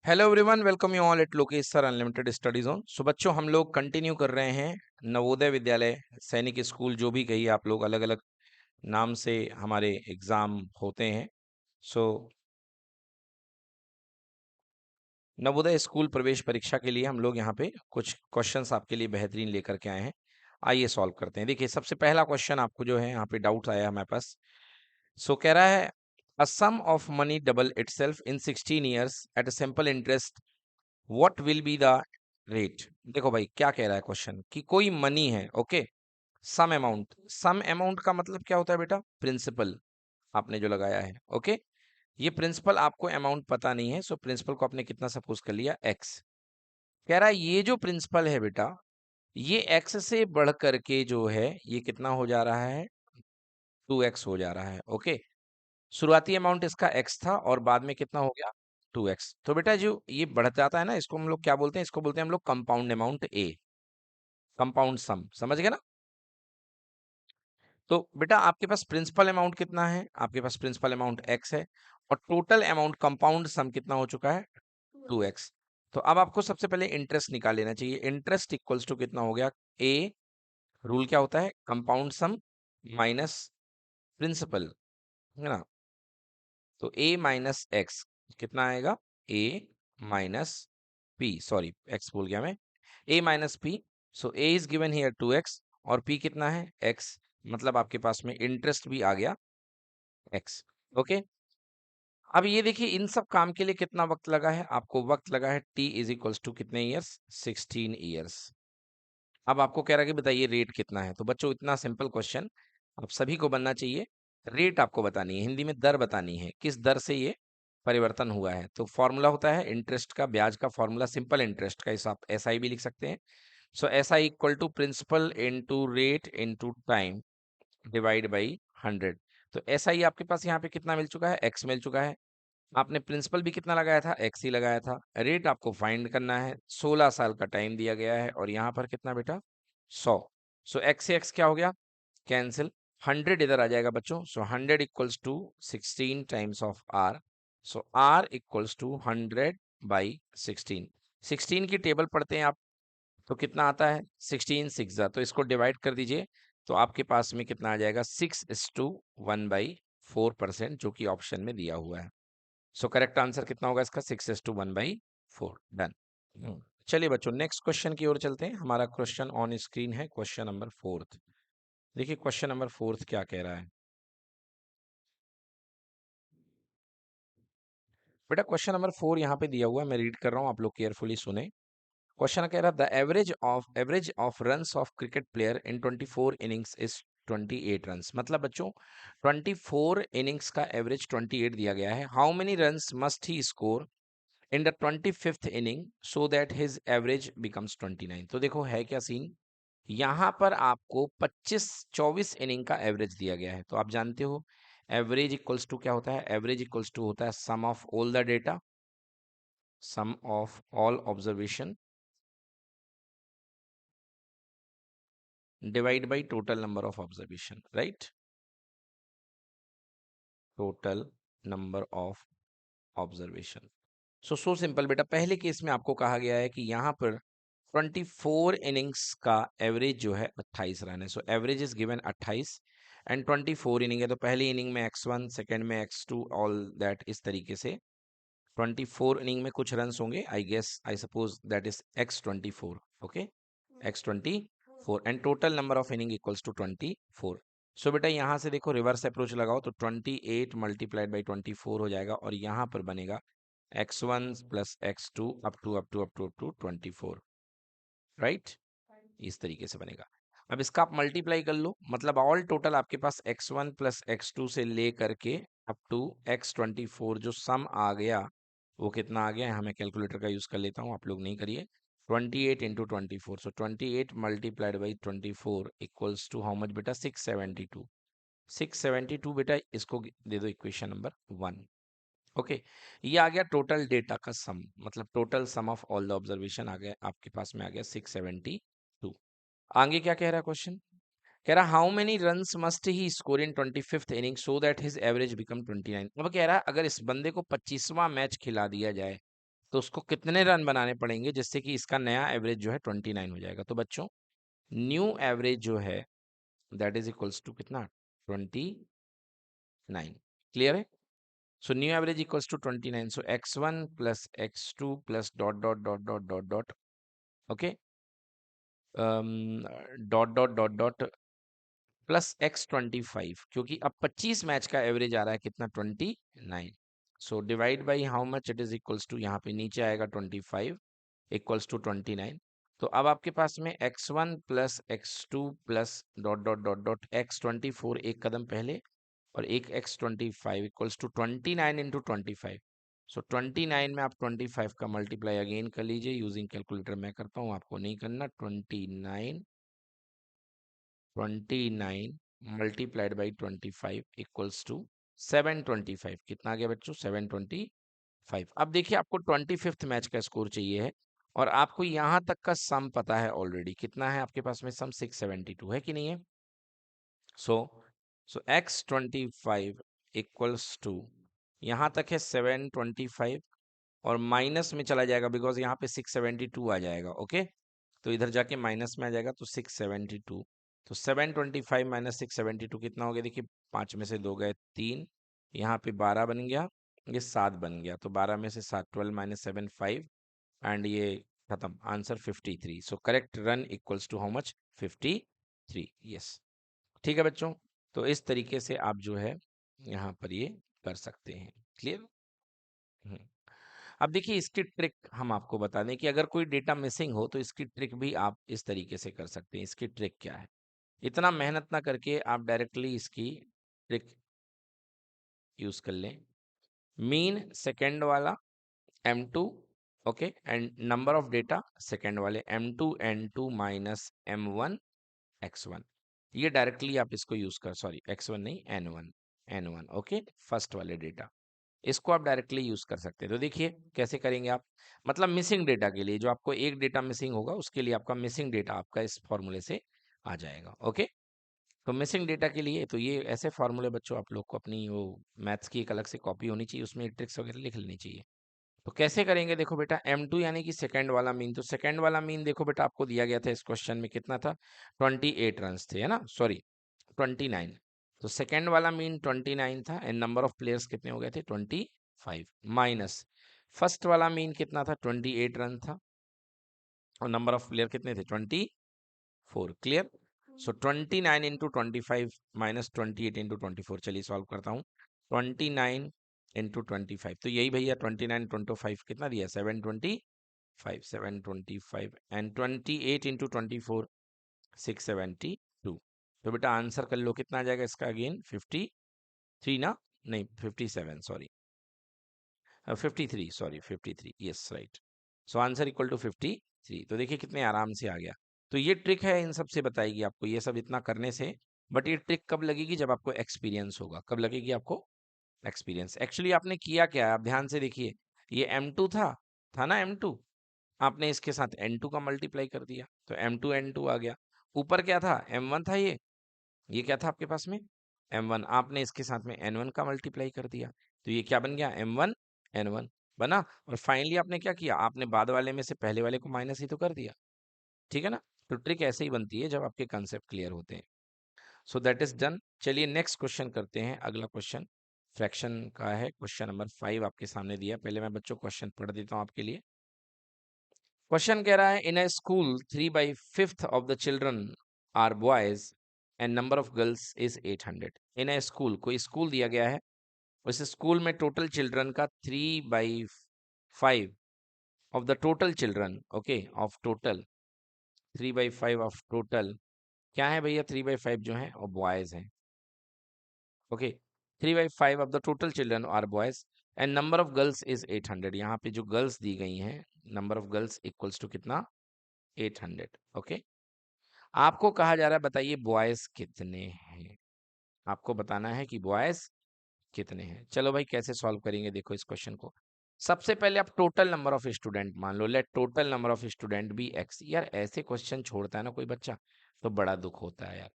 Hello everyone, welcome you all at Lokesh sir unlimited study zone. So बच्चों, हम लोग continue कर रहे हैं नवोदय विद्यालय सैनिक स्कूल, जो भी कहिए आप लोग, अलग अलग नाम से हमारे एग्जाम होते हैं। सो नवोदय स्कूल प्रवेश परीक्षा के लिए हम लोग यहाँ पे कुछ क्वेश्चंस आपके लिए बेहतरीन लेकर के आए हैं। आइए सॉल्व करते हैं। देखिए, सबसे पहला क्वेश्चन आपको जो है यहाँ पे डाउट आया हमारे पास। सो कह रहा है, a sum of money double itself in 16 years at a simple interest, what will be the rate. देखो भाई, क्या कह रहा है क्वेश्चन कि कोई मनी है, ओके, सम अमाउंट का मतलब क्या होता है बेटा? प्रिंसिपल आपने जो लगाया है, ओके। ये प्रिंसिपल आपको अमाउंट पता नहीं है, सो प्रिंसिपल को आपने कितना सपोज कर लिया? एक्स। कह रहा है ये जो प्रिंसिपल है बेटा, ये एक्स से बढ़ करके जो है ये कितना हो जा रहा है? 2x हो जा रहा है, ओके। शुरुआती अमाउंट इसका x था और बाद में कितना हो गया? 2x। तो बेटा जो ये बढ़ जाता है ना, इसको हम लोग क्या बोलते हैं? इसको बोलते हैं हम लोग कंपाउंड अमाउंट ए, कंपाउंड सम। समझ गए ना? तो बेटा आपके पास प्रिंसिपल अमाउंट कितना है? आपके पास प्रिंसिपल अमाउंट x है और टोटल अमाउंट कंपाउंड सम कितना हो चुका है? 2x। तो अब आपको सबसे पहले इंटरेस्ट निकाल लेना चाहिए। इंटरेस्ट इक्वल्स टू कितना हो गया? a, रूल क्या होता है? कंपाउंड सम माइनस प्रिंसिपल, है ना? तो a माइनस एक्स कितना आएगा? a minus p, sorry x बोल गया मैं, a minus p। So a is given here 2x और p कितना है? x। मतलब आपके पास में इंटरेस्ट भी आ गया x, ओके। अब ये देखिए, इन सब काम के लिए कितना वक्त लगा है? आपको वक्त लगा है t इज इक्वल्स टू कितने ईयर्स? 16 ईयर्स। अब आपको कह रहा है कि बताइए रेट कितना है। तो बच्चों, इतना सिंपल क्वेश्चन आप सभी को बनना चाहिए। रेट आपको बतानी है, हिंदी में दर बतानी है, किस दर से ये परिवर्तन हुआ है। तो फॉर्मूला होता है इंटरेस्ट का, ब्याज का फॉर्मूला, सिंपल इंटरेस्ट का हिसाब एस आई भी लिख सकते हैं। So S I equal to principal into rate into time divide by 100। तो एस आई आपके पास यहाँ पे कितना मिल चुका है? एक्स मिल चुका है। आपने प्रिंसिपल भी कितना लगाया था? एक्स ही लगाया था। रेट आपको फाइंड करना है, 16 साल का टाइम दिया गया है और यहाँ पर कितना बेटा? 100। सो एक्स से एक्स क्या हो गया? कैंसिल। 100 इधर आ जाएगा बच्चों। So 100 equals to 16 times of R. So R equals to 100 by 16। 16 की टेबल पढ़ते हैं आप तो कितना आता है? 16 सिक्स जा, तो इसको डिवाइड कर दीजिए। तो आपके पास में कितना आ जाएगा? 6:1/4%, जो कि ऑप्शन में दिया हुआ है। सो करेक्ट आंसर कितना होगा इसका? 6:1/4। डन। चलिए बच्चों, नेक्स्ट क्वेश्चन की ओर चलते हैं। हमारा क्वेश्चन ऑन स्क्रीन है, क्वेश्चन नंबर 4। देखिए क्वेश्चन नंबर 4 क्या कह रहा है बेटा। क्वेश्चन नंबर 4 यहाँ पे दिया हुआ है, मैं रीड कर रहा हूँ, आप लोग केयरफुली सुने। क्वेश्चन कह रहा है, the average of runs off cricket player in 24 innings is 28 runs. मतलब बच्चों, 24 इनिंग्स का एवरेज 28 दिया गया है। How many runs must he score in the 25th inning so that his average becomes 29। तो देखो है क्या सीन, यहाँ पर आपको 24 इनिंग का एवरेज दिया गया है। तो आप जानते हो एवरेज इक्वल्स टू क्या होता है? एवरेज इक्वल्स टू होता है sum of all the data, sum of all observation divide by total number of observation, right? Total number of observation. So simple बेटा। पहले केस में आपको कहा गया है कि यहाँ पर 24 इनिंग्स का एवरेज जो है 28 रन है। So average is given 28 and 24 inning है। तो पहली इनिंग में x1, सेकंड में x2, ऑल दैट इस तरीके से 24 इनिंग में कुछ रन्स होंगे। I guess, I suppose that is x24, okay, x24 and total number of inning equals to 24। So बेटा यहाँ से देखो, रिवर्स अप्रोच लगाओ तो 28 मल्टीप्लाइड बाई 24 हो जाएगा और यहाँ पर बनेगा x1 plus x2 up to 24, right? इस तरीके से बनेगा। अब इसका आप मल्टीप्लाई कर लो, मतलब ऑल टोटल आपके पास x1 प्लस x2 से ले करके अप टू x24 जो सम आ गया वो कितना आ गया? यहाँ मैं कैलकुलेटर का यूज कर लेता हूँ, आप लोग नहीं करिए। 28 into 24, so 28 multiplied by 24 equals to how much बेटा? 672। 672 बेटा, इसको दे दो इक्वेशन नंबर 1, ओके। ये आ गया टोटल डेटा का सम, मतलब total sum of all the observation आ गया आपके पास में, आ गया 672। आगे क्या कह रहा है क्वेश्चन? कह रहा how many runs must he score in 25th inning so that his average become 29। अब कह रहा है अगर इस बंदे को 25वां मैच खिला दिया जाए तो उसको कितने रन बनाने पड़ेंगे जिससे कि इसका नया एवरेज जो है 29 हो जाएगा। तो बच्चों न्यू एवरेज जो है दैट इज इक्वल्स टू कितना 29। क्लियर है? So new average equals to 29। So x1 plus x2 plus dot dot dot dot dot dot okay dot dot dot dot plus x25, क्योंकि अब 25 मैच का average आ रहा है कितना 29। So divide by how much it is equals to, यहाँ पे नीचे आएगा 25 इक्वल्स टू 29। तो अब आपके पास में x1 plus x2 plus dot dot dot dot x24 एक कदम पहले और एक x25 इक्वल्स टू 29 इंटू 25। सो 29 में आप 25 का मल्टीप्लाई अगेन कर लीजिए यूजिंग कैलकुलेटर। मैं करता हूँ, आपको नहीं करना। 29 मल्टीप्लाइड बाई 25 इक्वल्स टू 725। कितना आ गया बच्चों 725। अब देखिए आपको 25th मैच का स्कोर चाहिए है और आपको यहां तक का सम पता है ऑलरेडी। कितना है आपके पास में सम 672 है कि नहीं है? सो x25 इक्वल्स टू यहां तक है 725 और माइनस में चला जाएगा बिकॉज यहाँ पे 672 आ जाएगा। ओके तो इधर जाके माइनस में आ जाएगा तो 672। तो 725 माइनस 672 कितना हो गया? देखिए 5 में से 2 गए 3, यहाँ पे 12 बन गया, ये 7 बन गया। तो 12 में से 7 12 माइनस 7 5 एंड ये खत्म। Answer 53। So correct run equals to how much 53। Yes ठीक है बच्चों। तो इस तरीके से आप जो है यहाँ पर ये कर सकते हैं। क्लियर? अब देखिए इसकी ट्रिक हम आपको बता दें कि अगर कोई डेटा मिसिंग हो तो इसकी ट्रिक भी आप इस तरीके से कर सकते हैं। इसकी ट्रिक क्या है? इतना मेहनत ना करके आप डायरेक्टली इसकी ट्रिक यूज कर लें। मीन सेकेंड वाला m2 okay and number of data second वाले m2 n2 minus m1 x1। ये डायरेक्टली आप इसको यूज कर, सॉरी x1 नहीं n1 ओके फर्स्ट वाले डेटा, इसको आप डायरेक्टली यूज कर सकते हैं। तो देखिए कैसे करेंगे आप, मतलब मिसिंग डेटा के लिए जो आपको एक डेटा मिसिंग होगा उसके लिए आपका मिसिंग डेटा आपका इस फॉर्मूले से आ जाएगा। ओके तो मिसिंग डेटा के लिए तो ये ऐसे फॉर्मूले बच्चों आप लोग को अपनी वो मैथ्स की एक अलग से कॉपी होनी चाहिए, उसमें ट्रिक्स वगैरह लिख लेनी चाहिए। तो कैसे करेंगे देखो बेटा, m2 यानी कि सेकंड वाला मीन। तो सेकंड वाला मीन देखो बेटा आपको दिया गया था इस क्वेश्चन में, कितना था 28 रन थे, है ना, सॉरी 29। तो सेकंड वाला मीन 29 था एंड नंबर ऑफ प्लेयर्स कितने हो गए थे 25 माइनस फर्स्ट वाला मीन कितना था 28 रन था और नंबर ऑफ प्लेयर कितने थे 24। क्लियर? सो 29 इंटू 25 माइनस 28 इंटू 24। चलिए सॉल्व करता हूँ। 29 इंटू 25 तो यही भैया 29 25 कितना दिया 725 725 एंड 28 इंटू 24 672। तो बेटा आंसर कर लो कितना आ जाएगा इसका अगेन 53 ना, नहीं 57 sorry 53 sorry 53 yes right. So answer equal to 53। तो देखिए कितने आराम से आ गया। तो ये ट्रिक है इन सब से बताएगी आपको ये सब इतना करने से। बट ये ट्रिक कब लगेगी? जब आपको एक्सपीरियंस होगा। कब लगेगी आपको? एक्सपीरियंस। एक्चुअली आपने किया क्या है आप ध्यान से देखिए, ये m2 था ना m2, आपने इसके साथ n2 का मल्टीप्लाई कर दिया तो m2 n2 आ गया। ऊपर क्या था m1 था, ये क्या था आपके पास में m1, आपने इसके साथ में n1 का मल्टीप्लाई कर दिया तो ये क्या बन गया m1 n1 बना। और फाइनली आपने क्या किया, आपने बाद वाले में से पहले वाले को माइनस ही तो कर दिया। ठीक है ना? तो ट्रिक ऐसे ही बनती है जब आपके कंसेप्ट क्लियर होते हैं। So that is done. चलिए नेक्स्ट क्वेश्चन करते हैं। अगला क्वेश्चन फ्रैक्शन का है, क्वेश्चन नंबर 5 आपके सामने दिया। पहले मैं बच्चों क्वेश्चन पढ़ देता हूँ आपके लिए। क्वेश्चन कह रहा है in a school 3/5 of the children are boys and number of girls is 800। In a school, कोई स्कूल दिया गया है, उस स्कूल में टोटल चिल्ड्रन का 3/5 of the total children, okay of total 3/5 of total क्या है भैया 3/5 जो है वो बॉयज हैं। Okay 3/5 of the total children are boys and number of girls is 800। यहाँ पे जो गर्ल्स दी गई हैं number of girls equals to कितना 800। ओके आपको कहा जा रहा है बताइए बॉयज कितने हैं, आपको बताना है कि बॉयज कितने हैं। चलो भाई कैसे सॉल्व करेंगे देखो इस क्वेश्चन को। सबसे पहले आप टोटल नंबर ऑफ स्टूडेंट मान लो, let total number of student be X. यार ऐसे क्वेश्चन छोड़ता है ना कोई बच्चा तो बड़ा दुख होता है यार,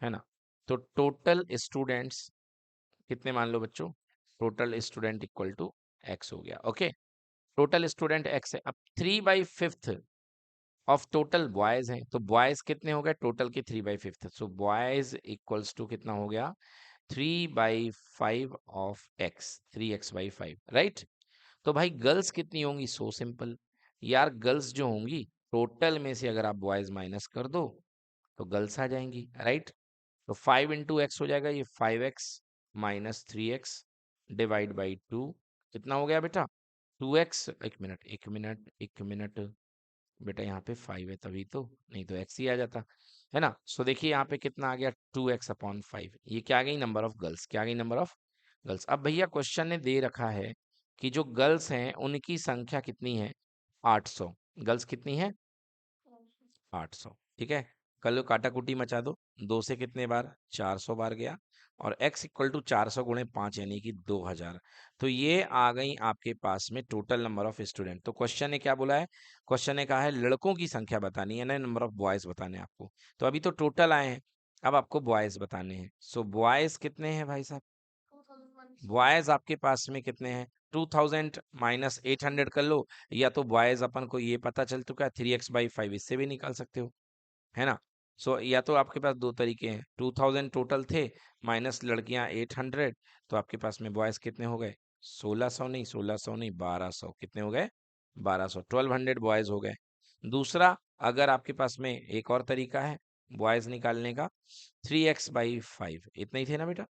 है ना। तो टोटल स्टूडेंट्स कितने मान लो बच्चों, total student equal to X हो गया। ओके टोटल स्टूडेंट एक्स है। अब 3/5 ऑफ टोटल बॉयज हैं, तो बॉयज कितने हो गए टोटल के 3/5, सो बॉयज इक्वल्स टू कितना हो गया 3/5 ऑफ एक्स, 3x/5, राइट। तो भाई गर्ल्स कितनी होंगी, सो सिंपल यार, गर्ल्स जो होंगी टोटल में से अगर आप बॉयज माइनस कर दो तो गर्ल्स आ जाएंगी, राइट। तो 5 इंटू एक्स हो जाएगा ये 5x minus 3x divide by 2, कितना हो गया बेटा 2x। एक मिनट बेटा, यहाँ पे 5 है तभी तो, नहीं तो x ही आ जाता है ना। सो देखिए यहाँ पे कितना आ गया 2x/5, ये क्या आ गई नंबर ऑफ गर्ल्स, क्या आ गई नंबर ऑफ गर्ल्स। अब भैया क्वेश्चन ने दे रखा है कि जो गर्ल्स हैं उनकी संख्या कितनी है 800, गर्ल्स कितनी है 800, ठीक है। कर लो काटा कुटी मचा दो, 2 से कितने बार 400 बार गया, और x इक्वल टू 400 गुणे 5 यानी कि 2000। तो ये आ गई आपके पास में टोटल नंबर ऑफ स्टूडेंट। तो क्वेश्चन ने क्या बोला है, क्वेश्चन ने कहा है लड़कों की संख्या बतानी है ना, नंबर ऑफ बॉयज बताने हैं आपको। तो अभी तो टोटल आए हैं, अब आपको बॉयज बताने हैं। सो बॉयज कितने हैं भाई साहब, बॉयज आपके पास में कितने हैं 2000 माइनस 800 कर लो, या तो बॉयज अपन को ये पता चल चुका है 3x/5, इससे भी निकाल सकते हो, है ना। सो या तो आपके पास दो तरीके हैं, 2000 टोटल थे माइनस लड़कियां 800, तो आपके पास में बॉयज कितने हो गए 1600 नहीं 1200, कितने हो गए 1200, 1200 बॉयज हो गए। दूसरा, अगर आपके पास में एक और तरीका है बॉयज निकालने का, 3x/5, इतना ही थे ना बेटा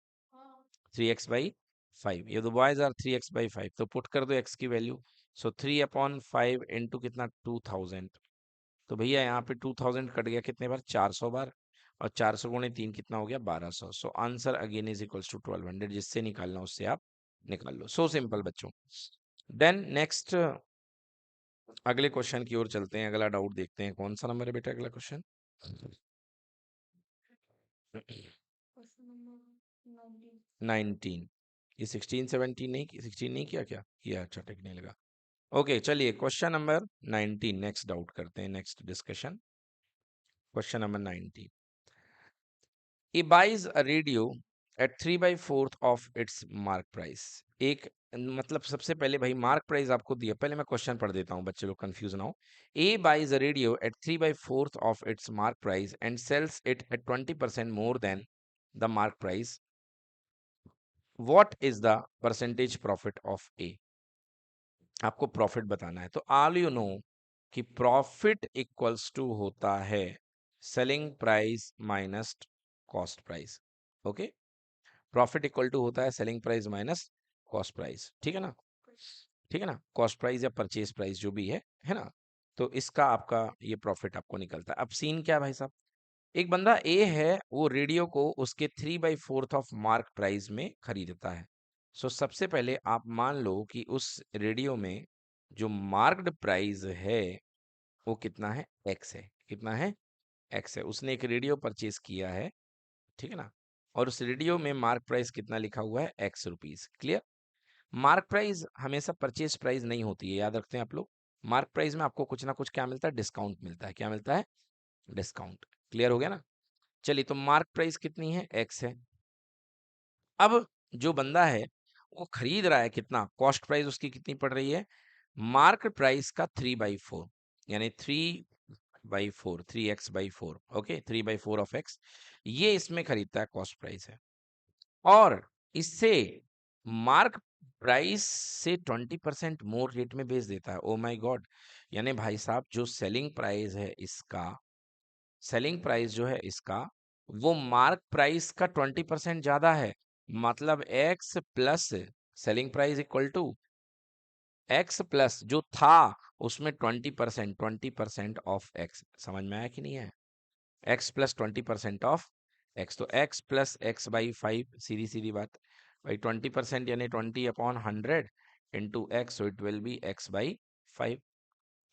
3x/5, ये तो बॉयज आर 3x/5, तो पुट कर दो x की वैल्यू। सो 3/5 इंटू कितना 2000, तो भैया यहाँ पे 2000 कट गया कितने बार 400 बार, और 400 गुणे 3 कितना हो गया 1200। So answer again is equals to 1200, जिससे निकालना उससे आप निकाल लो। सो सिंपल बच्चों। देन नेक्स्ट अगले क्वेश्चन की ओर चलते हैं, अगला डाउट देखते हैं, कौन सा नंबर है बेटा अगला क्वेश्चन 19, ये 16 17 नहीं, 16 नहीं किया, क्या किया, अच्छा टेक नहीं लगा। ओके चलिए क्वेश्चन नंबर 19 नेक्स्ट डाउट करते हैं, next discussion. Question number 19, he buys a radio at 3/4 of its mark price। एक मतलब सबसे पहले भाई मार्क प्राइस आपको दिया, पहले मैं क्वेश्चन पढ़ देता हूँ बच्चे लोग कंफ्यूज ना हो। A buys a radio at 3/4 of its mark price and sells it at 20% more than the mark price, what is the percentage profit of A। आपको प्रॉफिट बताना है, तो ऑल यू नो कि प्रॉफिट इक्वल्स टू होता है selling price minus cost price. Okay, profit equal to होता है selling price minus cost price, ठीक है ना, ठीक है ना, कॉस्ट प्राइस या परचेज प्राइस जो भी है ना। तो इसका आपका ये प्रॉफिट आपको निकलता है। अब सीन क्या है भाई साहब, एक बंदा ए है, वो रेडियो को उसके 3/4 ऑफ मार्क प्राइस में खरीदता है। सो सबसे पहले आप मान लो कि उस रेडियो में जो मार्क्ड प्राइस है वो कितना है एक्स है, कितना है एक्स है। उसने एक रेडियो परचेज किया है, ठीक है ना, और उस रेडियो में मार्क प्राइस कितना लिखा हुआ है x rupees. Clear, mark price हमेशा परचेज प्राइस नहीं होती है, याद रखते हैं आप लोग। मार्क प्राइस में आपको कुछ ना कुछ क्या मिलता है, डिस्काउंट मिलता है, क्या मिलता है डिस्काउंट। क्लियर हो गया ना। चलिए, तो मार्क प्राइस कितनी है एक्स है। अब जो बंदा है वो खरीद रहा है कितना, कॉस्ट प्राइस उसकी कितनी पड़ रही है मार्क प्राइस का 3/4, यानी 3/4, 3x/4, ओके 3/4 ऑफ एक्स, ये इसमें खरीदता है, कॉस्ट प्राइस है। और इससे मार्क प्राइस से 20% मोर रेट में बेच देता है। ओ माय गॉड, यानी भाई साहब जो सेलिंग प्राइस है इसका, सेलिंग प्राइस जो है इसका, वो मार्क प्राइस का 20% ज्यादा है। मतलब X plus selling price equal to X plus जो था उसमें 20% ऑफ एक्स। समझ में आया कि नहीं है, एक्स प्लस 20% ऑफ एक्स, तो एक्स प्लस x/5, सीधी सीधी बात भाई, 20% यानी 20/100 into X, so it will be x/5।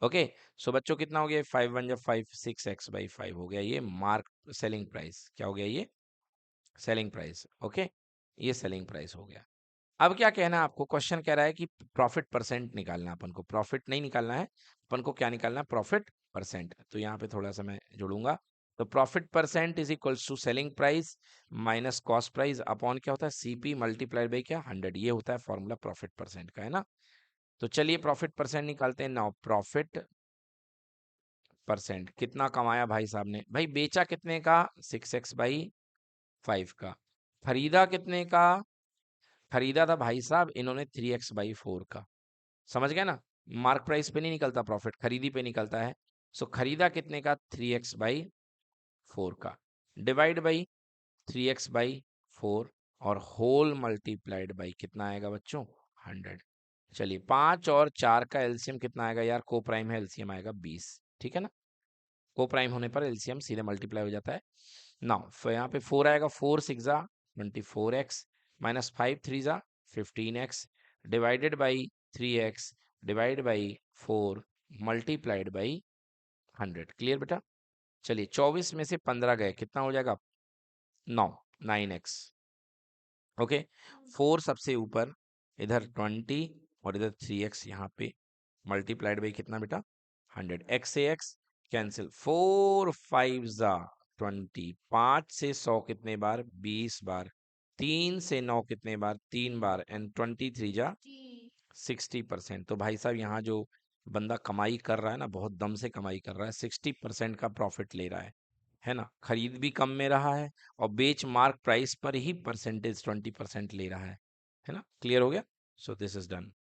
Okay, so बच्चों कितना हो गया 5 1 जब 5 6x/5 हो गया, ये मार्क सेलिंग प्राइस, क्या हो गया ये सेलिंग प्राइस। ओके, ये सेलिंग प्राइस हो गया। अब क्या कहना है आपको, क्वेश्चन कह रहा है कि प्रॉफिट परसेंट निकालना है अपन को, प्रॉफिट नहीं निकालना है अपन को, क्या निकालना है प्रॉफिट परसेंट। तो यहाँ पे थोड़ा सा मैं जोड़ूंगा, तो profit percent is equals to selling price minus cost price upon क्या होता है सीपी मल्टीप्लाइड बाई क्या 100, ये होता है फॉर्मूला प्रॉफिट परसेंट का, है ना। तो चलिए प्रॉफिट परसेंट निकालते हैं। नाउ प्रॉफिट परसेंट कितना कमाया भाई साहब ने, भाई बेचा कितने का, 6x/5 का। खरीदा कितने का, खरीदा था भाई साहब इन्होंने 3x/4 का। समझ गए ना, मार्क प्राइस पे नहीं निकलता प्रॉफिट, खरीदी पे निकलता है। सो खरीदा कितने का, 3x/4 का, डिवाइड बाई 3x/4, और होल मल्टीप्लाइड बाई कितना आएगा बच्चों, 100। चलिए 5 और 4 का एलसीएम कितना आएगा यार, को प्राइम है, एलसीएम आएगा 20। ठीक है ना, को प्राइम होने पर एलसीएम सीधे मल्टीप्लाई हो जाता है। नाउ फिर यहाँ पे 4 आएगा, 4 6 जा 24x, माइनस 5 3 जा 15x, divided by 3x, divide by 4, multiplied by 100। Clear बेटा। चलिए 24 में से 15 गए, कितना हो जाएगा, 9, 9x। ओके, 4 सबसे ऊपर, इधर 20 और इधर 3x, यहाँ पे मल्टीप्लाइड बाई कितना बेटा, 100। x से x कैंसिल, 4 5 जा 20, 5 से 100 कितने बार, 20 बार, 3 से 9 कितने बार, 3 बार, एंड 23 जा 60%। तो भाई साहब यहाँ जो बंदा कमाई कर रहा है ना, बहुत दम से कमाई कर रहा है, 60% का प्रॉफिट ले रहा है ना। खरीद भी कम में रहा है, और बेच मार्क प्राइस पर ही परसेंटेज 20% ले रहा है ना। क्लियर हो गया। So this is done.